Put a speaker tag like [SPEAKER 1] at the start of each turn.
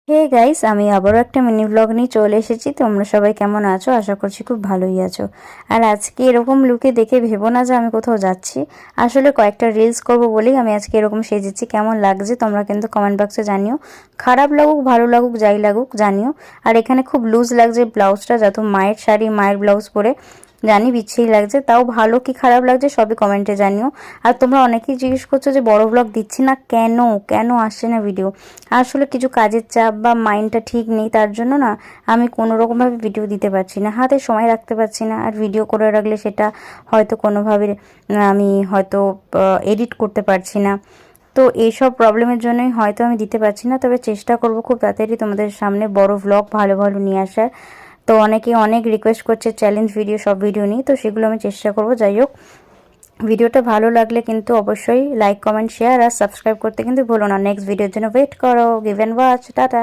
[SPEAKER 1] Hey guys, আমি আবারও একটা মিনি ব্লগ নিয়ে চলে এসেছি। তোমরা সবাই কেমন আছো? আশা করছি খুব ভালোই আছো। আর আজকে এরকম লুকে দেখে ভেবো না যে আমি কোথাও যাচ্ছি। আসলে কয়েকটা রিলস করব বলেই আমি আজকে এরকম সেজেছি। কেমন লাগছে তোমরা কিন্তু কমেন্ট বক্সে জানিও। খারাপ লাগুক ভালো লাগুক যাই লাগুক জানিও। আর এখানে খুব লুজ লাগছে ব্লাউজটা, যত মায়ের শাড়ি মায়ের ব্লাউজ পরে জানি বিচ্ছিরি লাগছে, তাও ভালো কি খারাপ লাগছে সবই কমেন্টে জানিও। আর তোমরা অনেকেই জিজ্ঞেস করছো যে বড় ব্লগ দিচ্ছি না কেন, কেন আসছে না ভিডিও। আসলে কিছু কাজের চাপ বা মাইন্ডটা ঠিক নেই, তার জন্য না আমি কোনো রকমভাবে ভিডিও দিতে পারছি না, হাতে সময় রাখতে পারছি না। আর ভিডিও করে রাখলে সেটা হয়তো কোনোভাবে আমি হয়তো এডিট করতে পারছি না। তো এইসব প্রবলেমের জন্যই হয়তো আমি দিতে পারছি না, তবে চেষ্টা করব খুব তাড়াতাড়ি তোমাদের সামনে বড় ব্লগ ভালো ভালো নিয়ে আসার। তো অনেকে অনেক রিকোয়েস্ট করছে চ্যালেঞ্জ ভিডিও, সব ভিডিও নিয়ে, তো সেগুলো আমি চেষ্টা করব। যাই হোক, ভিডিওটা ভালো লাগলে কিন্তু অবশ্যই লাইক কমেন্ট শেয়ার আর সাবস্ক্রাইব করতে কিন্তু ভুলো না। নেক্সট ভিডিওর জন্য ওয়েট করো। Give and watch. টাটা।